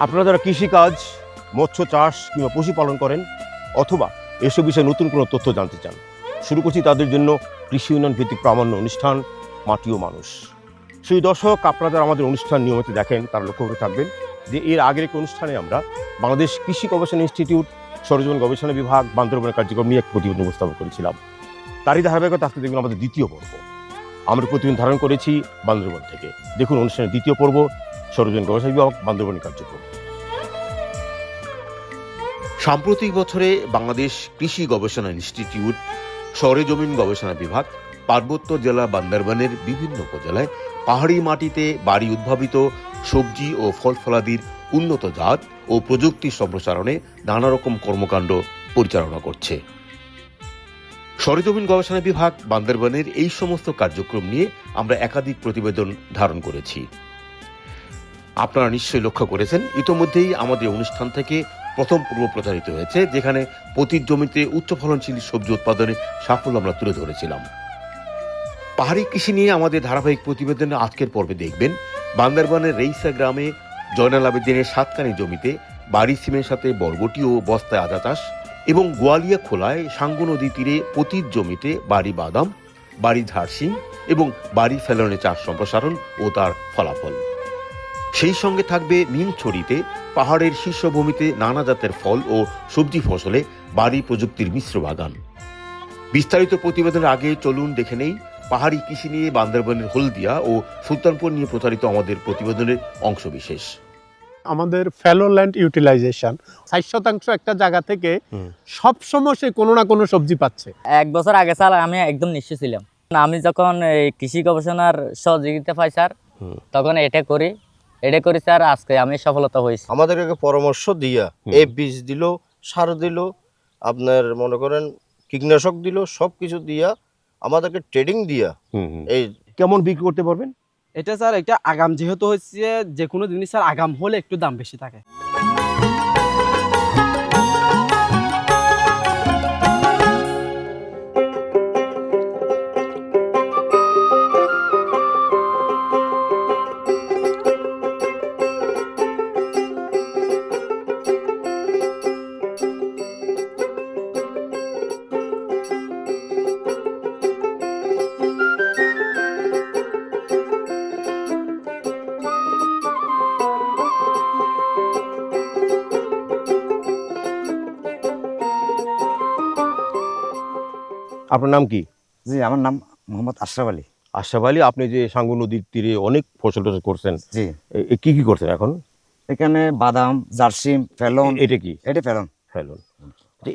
আপনারা যারা কৃষিকাজ, মৎস্য চাষ কিংবা পশুপালন করেন অথবা এসব বিষয়ে নতুন কোনো তথ্য জানতে চান, শুরু করছি তাদের জন্য কৃষি উন্নয়ন ভিত্তিক প্রামাণ্য অনুষ্ঠান মাটি ও মানুষ। সেই দর্শক, আপনারা যারা আমাদের অনুষ্ঠান নিয়মিত দেখেন তারা লক্ষ্য করে থাকবেন যে এর আগের একটি অনুষ্ঠানে আমরা বাংলাদেশ কৃষি গবেষণা ইনস্টিটিউট, সরেজমিন গবেষণা বিভাগ, বান্দরবানের কার্যক্রম নিয়ে এক প্রতিবেদন উপস্থাপন করেছিলাম। তারই ধারাবাহিকতা আজকে দেখবেন আমাদের দ্বিতীয় পর্ব। আমরা প্রতিবেদন ধারণ করেছি বান্দরবান থেকে। দেখুন অনুষ্ঠানের দ্বিতীয় পর্ব, সরেজমিন গবেষণা বিভাগ, বান্দরবানের কার্যক্রম। সাম্প্রতিক বছরে বাংলাদেশ কৃষি গবেষণা ইনস্টিটিউট, সরেজমিন গবেষণা বিভাগ, পার্বত্য জেলা বান্দরবানের বিভিন্ন উপজেলায় পাহাড়ি মাটিতে বাড়ি উদ্ভাবিত সবজি ও ফল ফলাদির উন্নত জাত ও প্রযুক্তি সম্প্রসারণে নানা রকম কর্মকাণ্ড পরিচালনা করছে। সরেজমিন গবেষণা বিভাগ বান্দরবানের এই সমস্ত কার্যক্রম নিয়ে আমরা একাধিক প্রতিবেদন ধারণ করেছি। আপনারা নিশ্চয়ই লক্ষ্য করেছেন, ইতোমধ্যেই আমাদের অনুষ্ঠান থেকে প্রথম পর্ব প্রচারিত হয়েছে, যেখানে পতিত জমিতে উচ্চ ফলনশীল সবজি উৎপাদনে সাফল্য আমরা তুলে ধরেছিলাম। পাহাড়ি কৃষি নিয়ে আমাদের ধারাবাহিক প্রতিবেদনে আজকের পর্বে দেখবেন বান্দরবানের রেইসা গ্রামে জয়নাল আবেদিনের সাতকানি জমিতে বাড়ি সিমের সাথে বরবটি ও বস্তায় আদা চাষ এবং গোয়ালিয়া খোলায় সাঙ্গু নদী তীরে পতিত জমিতে বাড়ি বাদাম, বাড়ি ঝাড়সিম এবং বাড়ি ফেলনে চাষ সম্প্রসারণ ও তার ফলাফল। সেই সঙ্গে থাকবে মিনছড়িতে পাহাড়ের শীর্ষভূমিতে নানা জাতের ফল ও সবজি ফসলে বাড়ি প্রযুক্তির মিশ্র বাগান। বিস্তারিত প্রতিবেদনের আগে চলুন দেখে নেই পাহাড়ি কৃষি নিয়ে বান্দরবানের হলদিয়া ও সুলতানপুর নিয়ে প্রচারিত আমাদের প্রতিবেদনের অংশবিশেষ। আমাদের ফেলো ল্যান্ড ইউটিলাইজেশন ৬০% একটা জায়গা থেকে সবসময় সে কোনো না কোনো সবজি পাচ্ছে। 1 বছর আগে স্যার আমি একদম নিশ্চিত ছিলাম। আমি যখন এই কৃষি গবেষণার সহযোগিতা পাই স্যার, তখন এটা করি স্যার, আজকে আমি সফলতা হয়েছি। আমাদেরকে পরামর্শ দিয়া এই বীজ দিল, সার দিল, আপনার মনে করেন কীটনাশক দিল, সব কিছু দিয়া আমাদেরকে ট্রেডিং দিয়া এই কেমন বিক্রি করতে পারবেন? এটা স্যার একটা আগাম যেহেতু হচ্ছে, যে কোনো জিনিস স্যার আগাম হলে একটু দাম বেশি থাকে। আপনার নাম কি? জি, আমার নাম মোহাম্মদ আশরাফ আলী। আশরাফ আলী, আপনি যে সাঙ্গু নদীর তীরে অনেক ফসল টসল করছেন, জি, কি কি করছেন এখন? এখানে বাদাম, জার্সিম, ফেলন। এটা কি? এটা ফেলন। ফেলন।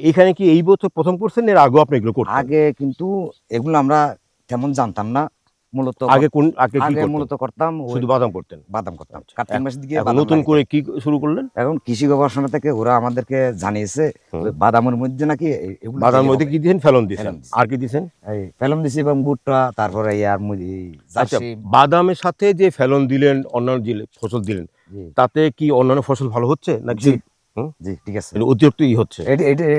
এখানে কি এই বছর প্রথম করছেন, এর আগেও আপনি এগুলো করতেন? আগে কিন্তু এগুলো আমরা তেমন জানতাম না, মূলত আগে কি আগে করতেন? মূলত করতাম শুধু বাদাম করতেন? বাদাম করতাম। কার্তিক মাসের দিকে এখন বাদাম নতুন লাগাইতাম। করে কি শুরু করলেন? এখন কৃষি গবেষণা থেকে ওরা আমাদেরকে জানিয়েছে ওই বাদামের মধ্যে নাকি এগুলো বাদামের মধ্যে কি দিয়েছেন? ফেলন দিয়েছেন। ফেলন দিছি। আর কি দিয়েছেন? এই ফেলন দিছি এবং ভুট্টা, তারপরে ইয়ার আচ্ছা, জার্সিম। বাদামের সাথে যে ফেলন দিলেন, অন্যান্য যে ফসল দিলেন, জি, তাতে কি অন্যান্য ফসল ভালো হচ্ছে নাকি জি, জি, ঠিক আছে। অতিরিক্ত হচ্ছে?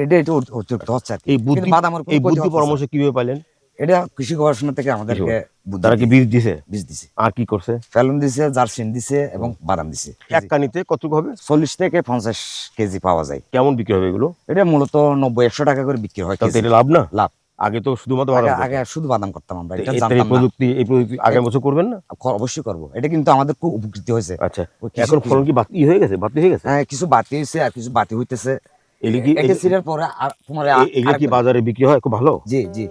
এটা একটু অতিরিক্ত হচ্ছে আর কি। এই কিন্তু বাদামের কোনো এই ক্ষতি বুদ্ধি হচ্ছে না। পরামর্শ কিভাবে পাইলেন? এটা কৃষি গবেষণা থেকে আমাদেরকে বুদ্ধি তারা কি বীজ দিছে? বীজ দিছে, আর কি করছে? ফেলন দিছে, জার্সিন দিছে এবং বাদাম দিছে। এক কানিতে কতটুকু হবে? 40 থেকে 50 কেজি পাওয়া যায়। কেমন বিক্রি হবে এগুলো? এটা মূলত 90-100 টাকা করে বিক্রি হয় তাতে কেজি। এটা লাভ না? লাভ। আগে তো শুধুমাত্র বাদাম করতেন। আগে শুধু বাদাম করতাম আমরা, এটা এই জানতাম না। প্রযুক্তি আগামী বছর করবেন না? অবশ্যই করব। এটা কিন্তু আমাদের খুব উপকৃত হয়েছে। আচ্ছা, এখন ফলন কি বাড়তি হয়ে গেছে? হ্যাঁ, কিছু বাড়তি হয়েছে আর কিছু বাড়তি হইতেছে। এগুলি এটা সিরের পরে আর তোমার এগুলো কি বাজারে বিক্রি হয় খুব ভালো? জি, জি।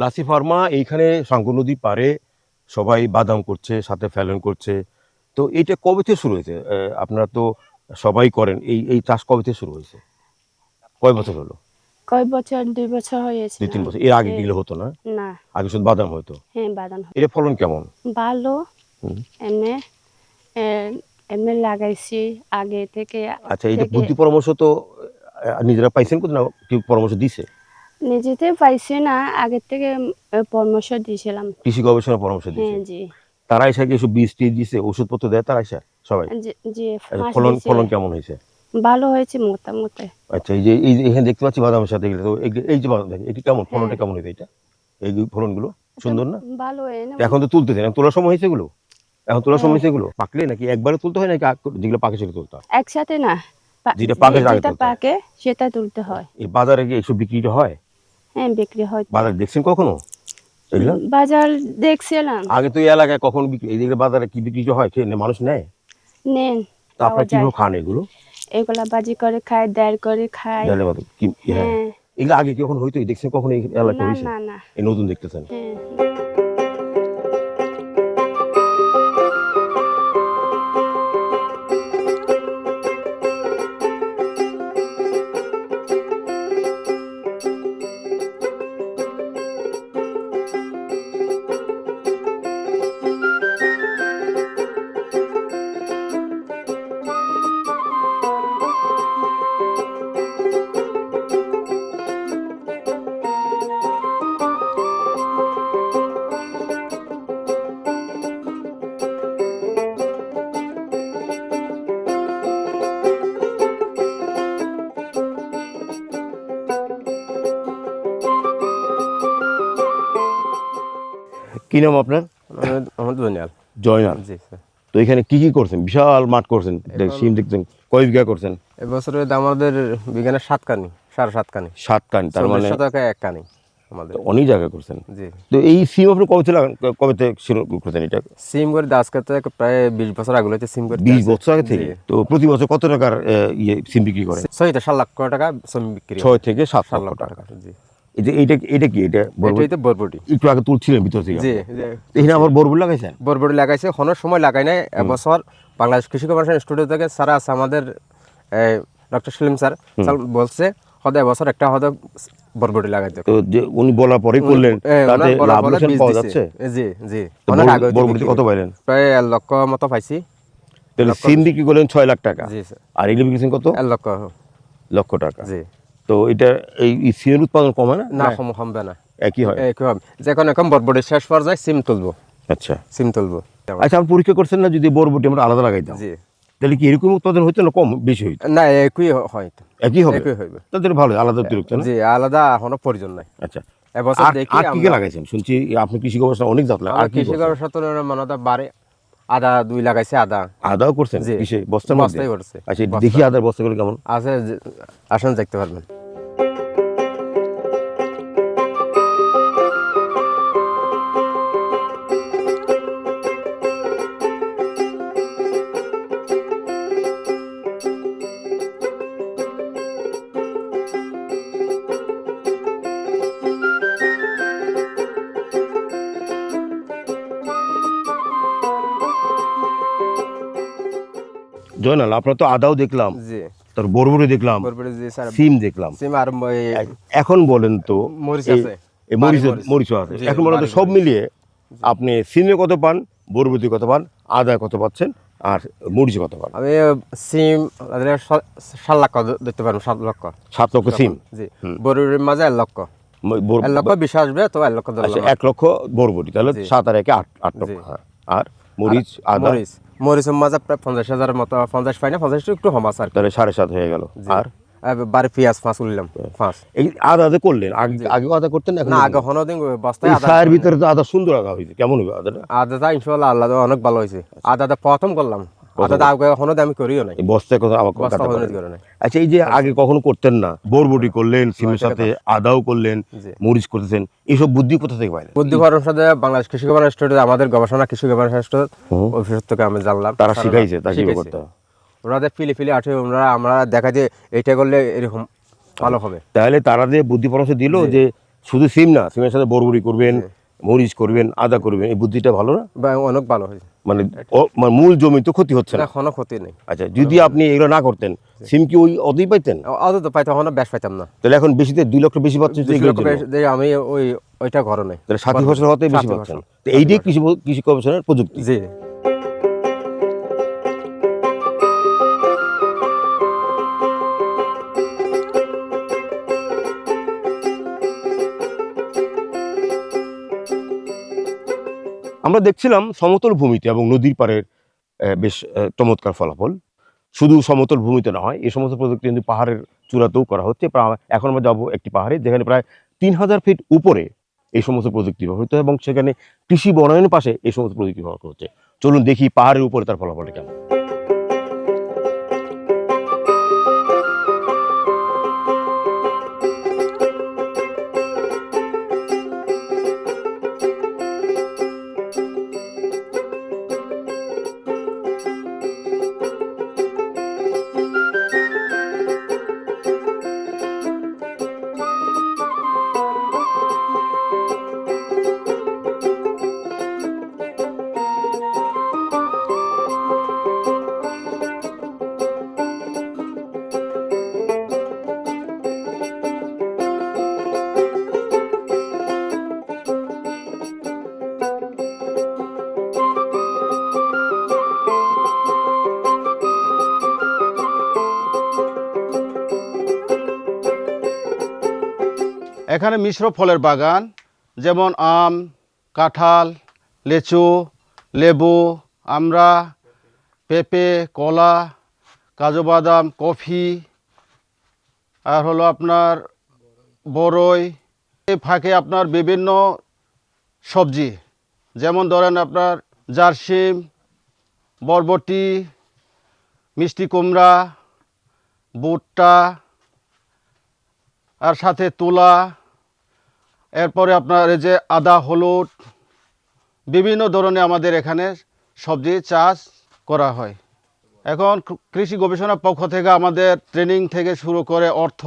লাসি ফার্মা এইখানে সাঙ্গু নদীর পাড়ে সবাই বাদাম করছে, সাথে ফেলন করছে। তো এইটা কবে থেকে শুরু হয়েছে? আপনারা তো সবাই করেন, এই চাষ কবে থেকে শুরু হয়েছে? কয় বছর হলো? কয় বছর? 2 বছর হয়েছে। 2-3 বছর। এর আগে গিলে হতো না? না, আগে শুধু বাদাম হতো। হ্যাঁ বাদাম এটা ফলন কেমন? ভালো। এমনি এমনি লাগাইছি আগে থেকে। আচ্ছা, এইটা বুদ্ধি পরামর্শ তো নিজেরা পাইছেন কোথাও, না কেউ পরামর্শ দিছে? নিজেতে পাইছি না, আগের থেকে পরামর্শ দিয়েছিলাম। কৃষি গবেষণা পরামর্শ দিছে? হ্যাঁ জি। তারা এসে কি এসব বীজ টিজ দিছে, ওষুধপত্র দেয় তারা এসে সবাই? জি আচ্ছা, ফাঁস ফলন দিয়েছে। ফলন কেমন হয়েছে? ভালো হয়েছে মোটামুটি। আচ্ছা, এই যে এখানে দেখতে পাচ্ছি বাদামের সাথে এগুলো, তো এই যে বাদাম, এটি কেমন ফলনটা কেমন হয়েছে? এটা এই ফলনগুলো সুন্দর না? ভালো হয় না। তো এখন তো তুলতেছে, এখন তোলার সময় হয়েছে এগুলো? এখন তোলার সময় হয়েছে এগুলো? পাকলে নাকি একবারে তুলতে হয়, নাকি যেগুলো পাকে সেগুলো তুলতে হয়? একসাথে না, যেটা পাকে আগে যেটা তুলতে হয়। পাকে সেটা তুলতে হয়। এই বাজারে কি এইসব বিক্রিটা হয়? হ্যাঁ বিক্রি হয়। বাজারে দেখছেন কখনো এগুলো? বাজার দেখছিলাম। আগে তো এই এলাকায় কখন বিক্রি, এই বাজারে কি বিক্রি হয়, খেয়ে মানুষ নেয়? নেন তো আপনারা কিভাবে খান এগুলো? এগুলা বাজি করে খায়, ডাল করে খায়। জানে বাদ কি? হ্যাঁ, হ্যাঁ। এগুলো আগে কখন হইতো, দেখছেন কখন এই এলাকায় না হয়েছে? না না। এই নতুন দেখতেছেন? হ্যাঁ। কি নাম আপনার? আমার জয়নাল। জয়নাল। জি স্যার। তো এখানে কি কি করছেন? বিশাল মাঠ করছেন, সিম দেখছেন, কয় বিঘা করছেন? এবছরে আমাদের বিজ্ঞানের 7 কানি, 7.5 কানি। 7 কান, তার মানে 40 শতকে 1 কানি আমাদের। অনেক জায়গা করছেন। জি। তো এই সিম আপনি কবে থেকে শুরু করতেন এটা? সিম করে আজকে থেকে প্রায় 20 বছর আগে হইতে সিম করে। 20 বছর আগে থেকে? তো প্রতি বছর কত টাকার সিম বিক্রি করেন? 6 লাখ টাকা সিম বিক্রি। 6 থেকে 7 লক্ষ টাকা। জি। এটা কি? এটা এটাইতে বরবটি। একটু আগে তুলছিলেন ভিতর থেকে? জি। এখানে আবার বরবটি লাগাইছেন? বরবটি লাগাইছে, কোনো সময় লাগাই নাই। এবছর বাংলাদেশ কৃষি গবেষণা ইনস্টিটিউট থেকে স্যার আছে আমাদের, ডক্টর সেলিম স্যার বলছে হদে এবছর একটা হদে বরবটি লাগাইতে। তো যে উনি বলার পরেই করলেন, তাতে লাভ লোকসান পাওয়া যাচ্ছে? জি জি। তো বরবটি কত পাইলেন? প্রায় 1 লক্ষ মতো পাইছি। তাহলে সিম বিক্রি করলেন 6 লাখ টাকা। জি স্যার। আর এগুলো বিক্রি কত? 1 লক্ষ টাকা। জি। তো এটা এই সিমের উৎপাদন কমে না? না, কমবে না, একই হয়। একই হবে। যখন এখন বরবটি শেষ পর্যায়ে সিম তুলবো। আচ্ছা সিম তুলবো। আচ্ছা, আপনি পরীক্ষা করছেন না যদি বরবটি আমরা আলাদা লাগাইতাম, জি। তাহলে কি এরকম উৎপাদন হইতো না কম বেশি হইতো? না, একই হয়। একই হবে? একই হইবে। তাদের ভালো, আলাদা অতিরিক্ত না? জি, আলাদা এখনো প্রয়োজন নাই। আচ্ছা, এবছর দেখি আর কি কি লাগাইছেন? শুনছি আপনি কৃষি গবেষণা অনেক জাত লাগান। আর কি কৃষি গবেষণা মানে বারে আদা 2 লাগাইছে। আদাও করছেন? জি। কিসে? বস্তার মধ্যে? বস্তায় করছে। আচ্ছা, দেখি আদার বস্তাগুলো কেমন আছে, আসেন দেখতে পারবেন। জয়নাল, আপনার তো আদাও দেখলাম, জি। তার বরবটি দেখলাম, বরবটি জি স্যার। সিম দেখলাম। সিম আর এখন বলেন তো মরিচ আছে। এই মরিচ আছে। জি, এখন বলেন তো সব মিলিয়ে আপনি সিমে কত পান, বরবটি কত পান, আদায় কত পাচ্ছেন, আর মরিচে কত পান? আমি সিম 7 লাখ দেখতে পারবো। 7 লক্ষ। 7 লক্ষ সিম? জি। বরবটির মাঝে 1 লক্ষ। 1 লক্ষ 20 আসবে, তো 1 লক্ষ আচ্ছা, 1 লক্ষ বরবটি, তাহলে 7 আর 1 8 লক্ষ। হ্যাঁ। আর মরিচ, আদা? মরিচের মাঝে প্রায় 50,000 মতো। 50 পাই না, 50 একটু কম আছে আর কি। তাহলে 7.5 হয়ে গেল। আর বারে পেঁয়াজ 5 উঠলাম। 5 এই আদা করলেন? আগেও আদা করতেন? এখন না, আগে হনো দিন বস্তায় আদা। ছায়ের ভিতরে তো আদা সুন্দর আদা হয়েছে, কেমন হবে আদাটা? আদাটা ইনশাআল্লাহ আল্লাহ অনেক ভালো হয়েছে। আদাটা প্রথম করলাম। আদাটা আগে হনো আমি করিও নাই। এই বস্তায় কথা আমাকে বস্তা কাটতে হনো পারেন? করে নাই। আচ্ছা, এই যে আগে কখনো করতেন না, বরবটি করলেন, সিমের সাথে আদাও করলেন, মরিচ করতেছেন, এইসব বুদ্ধি কোথা থেকে পাইলেন? বুদ্ধি পাওয়ার সাথে বাংলাদেশ কৃষি গবেষণা ইনস্টিটিউট, আমাদের গবেষণা কৃষি গবেষণা ইনস্টিটিউট অফিস থেকে আমি জানলাম। তারা শিখাইছে তা কিভাবে করতে হয়? ওনাদের ফিলি আসে, আমরা দেখা যায় এইটা করলে এরকম ভালো হবে। তাহলে তারা যে বুদ্ধি পরামর্শ দিল যে শুধু সিম না, সিমের সাথে বরবটি করবেন, মরিচ করবেন, আদা করবেন, এই বুদ্ধিটা ভালো না? অনেক ভালো হয়েছে। মানে মূল জমি তো ক্ষতি হচ্ছে না? কোনো ক্ষতি নেই। আচ্ছা, যদি আপনি এগুলো না করতেন, সিম কি ওই অতই পাইতেন? অত তো পাইতাম, এখন বেশ পাইতাম না। তাহলে এখন বেশিতে 2 লক্ষ বেশি পাচ্ছেন? আমি ওইটা ঘরে নেই। তাহলে 60 বছর হতে বেশি পাচ্ছেন। তো এইটাই কৃষি গবেষণার প্রযুক্তি। জি। আমরা দেখছিলাম সমতল ভূমিতে এবং নদীর পাড়ের বেশ চমৎকার ফলাফল। শুধু সমতল ভূমিতে না হয়, এই সমস্ত প্রযুক্তি কিন্তু পাহাড়ের চূড়াতেও করা হচ্ছে। এখন আমরা যাবো একটি পাহাড়ে যেখানে প্রায় 3000 ফিট উপরে এই সমস্ত প্রযুক্তি ব্যবহৃত হয় এবং সেখানে কৃষি বনায়নের পাশে এই সমস্ত প্রযুক্তি ব্যবহার করা হচ্ছে। চলুন দেখি পাহাড়ের উপরে তার ফলাফলটা কেমন। এখানে মিশ্র ফলের বাগান, যেমন আম, কাঁঠাল, লিচু, লেবু, আমড়া, পেঁপে, কলা, কাজু বাদাম, কফি, আর হলো আপনার বরই। এই ফাঁকে আপনার বিভিন্ন সবজি, যেমন ধরেন আপনার জারসিম, বরবটি, মিষ্টি কুমড়া, ভুট্টা, আর সাথে তুলা, এরপরে আপনার এই যে আদা, হলুদ, বিভিন্ন ধরনের আমাদের এখানে সবজি চাষ করা হয়। এখন কৃষি গবেষণার পক্ষ থেকে আমাদের ট্রেনিং থেকে শুরু করে অর্থ,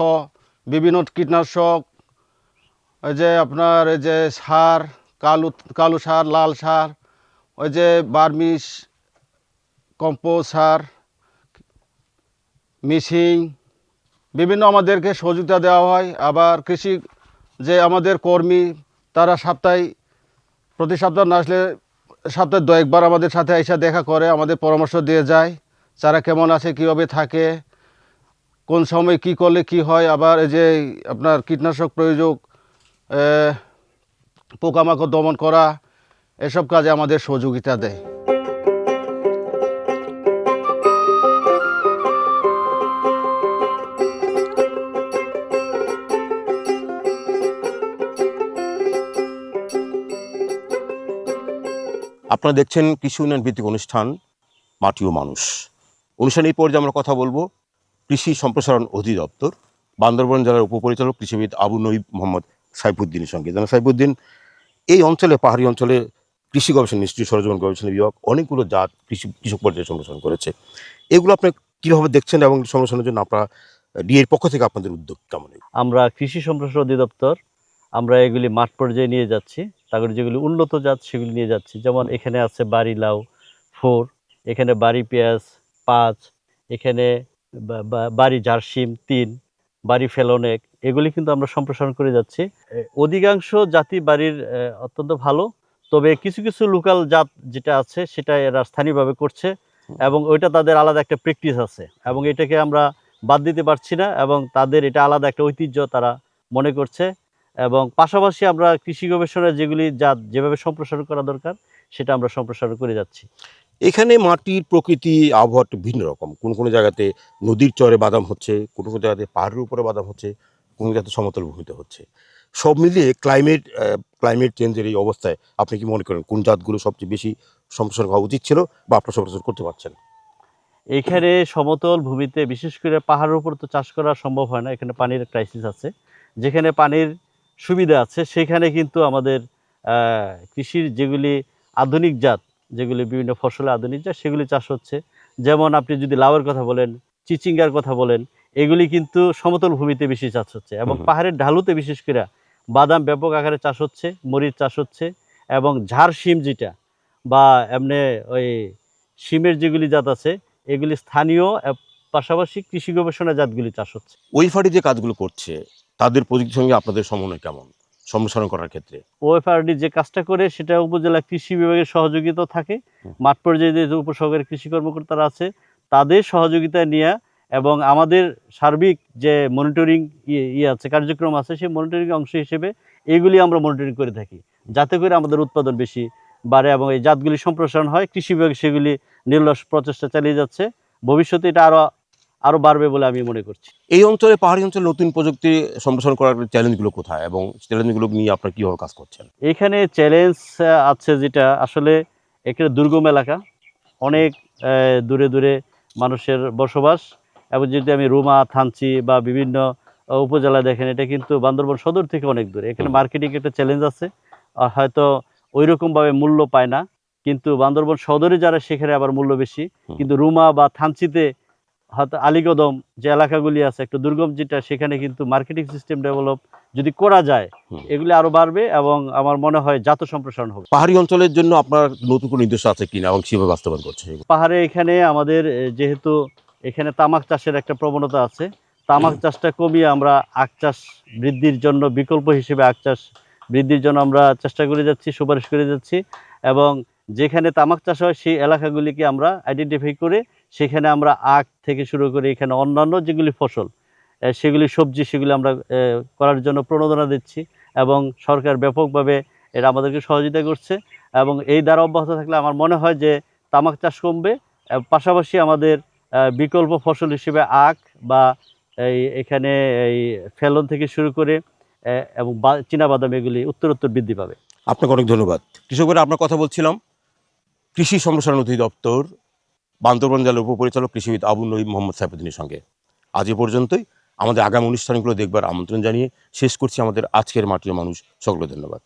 বিভিন্ন কীটনাশক, ওই যে আপনার এই যে সার, কালো সার, লাল সার, ওই যে বার্মিস কম্পোস্ট সার, মিশিং, বিভিন্ন আমাদেরকে সহযোগিতা দেওয়া হয়। আবার কৃষি যে আমাদের কর্মী, তারা প্রতি সপ্তাহ না আসলে সপ্তাহে 2 একবার আমাদের সাথে এসে দেখা করে, আমাদের পরামর্শ দিয়ে যায় চারা কেমন আছে, কীভাবে থাকে, কোন সময় কি করলে কি হয়। আবার এই যে আপনার কীটনাশক প্রয়োগ, পোকামাকড় দমন করা, এসব কাজে আমাদের সহযোগিতা দেয়। আপনারা দেখছেন কৃষি উন্নয়ন ভিত্তিক অনুষ্ঠান মাটি ও মানুষ। অনুষ্ঠানে এই পর্যায়ে আমরা কথা বলবো কৃষি সম্প্রসারণ অধিদপ্তর বান্দরবান জেলার উপপরিচালক কৃষিবিদ আবু নঈব মোহাম্মদ সাইফুদ্দিনের সঙ্গে। জানা সাইফুদ্দিন, এই অঞ্চলে, পাহাড়ি অঞ্চলে কৃষি গবেষণা ইনস্টিটিউট, সরজমিন গবেষণা বিভাগ অনেকগুলো জাত কৃষক পর্যায়ে সম্প্রসারণ করেছে। এগুলো আপনি কীভাবে দেখছেন এবং সম্প্রসারণের জন্য আপনারা ডিএর পক্ষ থেকে আপনাদের উদ্যোগ কেমন? আমরা কৃষি সম্প্রসারণ অধিদপ্তর আমরা এগুলি মাঠ পর্যায়ে নিয়ে যাচ্ছি, তারপরে যেগুলি উন্নত জাত সেগুলি নিয়ে যাচ্ছি। যেমন এখানে আছে বাড়ি লাউ 4, এখানে বাড়ি পেঁয়াজ 5, এখানে বাড়ি জারসিম 3, বাড়ি ফেলনেক, এগুলি কিন্তু আমরা সম্প্রসারণ করে যাচ্ছি। অধিকাংশ জাতি বাড়ির অত্যন্ত ভালো, তবে কিছু কিছু লোকাল জাত যেটা আছে সেটা এরা স্থানীয়ভাবে করছে এবং ওইটা তাদের আলাদা একটা প্র্যাকটিস আছে এবং এটাকে আমরা বাদ দিতে পারছি না এবং তাদের এটা আলাদা একটা ঐতিহ্য তারা মনে করছে। এবং পাশাপাশি আমরা কৃষি গবেষণায় যেগুলি জাত যেভাবে সম্প্রসারণ করা দরকার সেটা আমরা সম্প্রসারণ করে যাচ্ছি। এখানে মাটির প্রকৃতি, আবহাওয়াটা ভিন্ন রকম। কোনো কোনো জায়গাতে নদীর চরে বাদাম হচ্ছে, কোনো কোনো জায়গাতে পাহাড়ের উপরে বাদাম হচ্ছে, কোনো জায়গাতে সমতল ভূমিতে হচ্ছে। সব মিলিয়ে ক্লাইমেট চেঞ্জের এই অবস্থায় আপনি কি মনে করেন কোন জাতগুলো সবচেয়ে বেশি সম্প্রসারণ হওয়া উচিত ছিল বা আপনার সম্প্রসারণ করতে পারছেন? এখানে সমতল ভূমিতে, বিশেষ করে পাহাড়ের উপর তো চাষ করা সম্ভব হয় না, এখানে পানির ক্রাইসিস আছে। যেখানে পানির সুবিধা আছে সেখানে কিন্তু আমাদের কৃষির যেগুলি আধুনিক জাত, যেগুলি বিভিন্ন ফসলে আধুনিক জাত, সেগুলি চাষ হচ্ছে। যেমন আপনি যদি লাউয়ের কথা বলেন, চিচিঙ্গার কথা বলেন, এগুলি কিন্তু সমতল ভূমিতে বেশি চাষ হচ্ছে এবং পাহাড়ের ঢালুতে বিশেষ করে বাদাম ব্যাপক আকারে চাষ হচ্ছে, মরিচ চাষ হচ্ছে এবং ঝাড় শিম যেটা বা এমনি ওই শিমের যেগুলি জাত আছে এগুলি স্থানীয়, পাশাপাশি কৃষি গবেষণা জাতগুলি চাষ হচ্ছে। ওইফারি যে কাজগুলো করছে তাদের প্রযুক্তির সঙ্গে আপনাদের সমন্বয় কেমন সম্প্রসারণ করার ক্ষেত্রে? ওএফআরডি যে কাজটা করে সেটা উপজেলা কৃষি বিভাগের সহযোগিতা থাকে, মাঠ পর্যায়ে যে উপসহকারী কৃষি কর্মকর্তারা আছে তাদের সহযোগিতা নিয়ে এবং আমাদের সার্বিক যে মনিটরিং আছে, কার্যক্রম আছে, সেই মনিটরিং অংশ হিসেবে এইগুলি আমরা মনিটরিং করে থাকি যাতে করে আমাদের উৎপাদন বেশি বাড়ে এবং এই জাতগুলি সম্প্রসারণ হয়, কৃষি বিভাগ সেগুলি নির্লস প্রচেষ্টা চালিয়ে যাচ্ছে। ভবিষ্যতে এটা আরো বাড়বে বলে আমি মনে করছি। এই অঞ্চলে, পাহাড়ি অঞ্চলে নতুন প্রযুক্তি সম্প্রসারণ করার চ্যালেঞ্জগুলো কোথায় এবং চ্যালেঞ্জগুলো নিয়ে আপনারা কীভাবে কাজ করছেন? এখানে চ্যালেঞ্জ আছে, যেটা আসলে এখানে দুর্গম এলাকা, অনেক দূরে দূরে মানুষের বসবাস, এবং যদি আমি রুমা, থানচি বা বিভিন্ন উপজেলা দেখেন, এটা কিন্তু বান্দরবান সদর থেকে অনেক দূরে। এখানে মার্কেটিং একটা চ্যালেঞ্জ আছে, আর হয়তো ওই রকমভাবে মূল্য পায় না, কিন্তু বান্দরবান সদরে যারা সেখানে আবার মূল্য বেশি। কিন্তু রুমা বা থানচিতে, হয়তো আলীকদম যে এলাকাগুলি আছে একটু দুর্গম যেটা, সেখানে কিন্তু মার্কেটিং সিস্টেম ডেভেলপ যদি করা যায়, এগুলি আরো বাড়বে এবং আমার মনে হয় জাত সম্প্রসারণ হবে। পাহাড়ি অঞ্চলের জন্য আপনার নতুন কোনো নির্দেশ আছে কিনা এবং কিভাবে বাস্তবায়ন করছে? পাহাড়ে এখানে আমাদের যেহেতু এখানে তামাক চাষের একটা প্রবণতা আছে, তামাক চাষটা কমিয়ে আমরা আখ চাষ বৃদ্ধির জন্য, বিকল্প হিসেবে আখ চাষ বৃদ্ধির জন্য আমরা চেষ্টা করে যাচ্ছি, সুপারিশ করে যাচ্ছি। এবং যেখানে তামাক চাষ হয় সেই এলাকাগুলিকে আমরা আইডেন্টিফাই করে সেখানে আমরা আখ থেকে শুরু করে এখানে অন্যান্য যেগুলি ফসল, সেগুলি সবজি, সেগুলি আমরা করার জন্য প্রণোদনা দিচ্ছি, এবং সরকার ব্যাপকভাবে এটা আমাদেরকে সহযোগিতা করছে। এবং এই দ্বারা অব্যাহত থাকলে আমার মনে হয় যে তামাক চাষ কমবে, পাশাপাশি আমাদের বিকল্প ফসল হিসেবে আখ বা এখানে এই ফেলন থেকে শুরু করে এবং চীনাবাদাম, এগুলি উত্তরোত্তর বৃদ্ধি পাবে। আপনাকে অনেক ধন্যবাদ। কৃষকেরা আপনার কথা বলছিলাম কৃষি সম্প্রসারণ অধিদপ্তর বান্দরবান জেলার উপপরিচালক কৃষিবিদ আবু নঈম মোহাম্মদ সাইফুদ্দিনের সঙ্গে। আজ এ পর্যন্তই। আমাদের আগামী অনুষ্ঠানগুলো দেখবার আমন্ত্রণ জানিয়ে শেষ করছি আমাদের আজকের মাটির মানুষ। সকলকে ধন্যবাদ।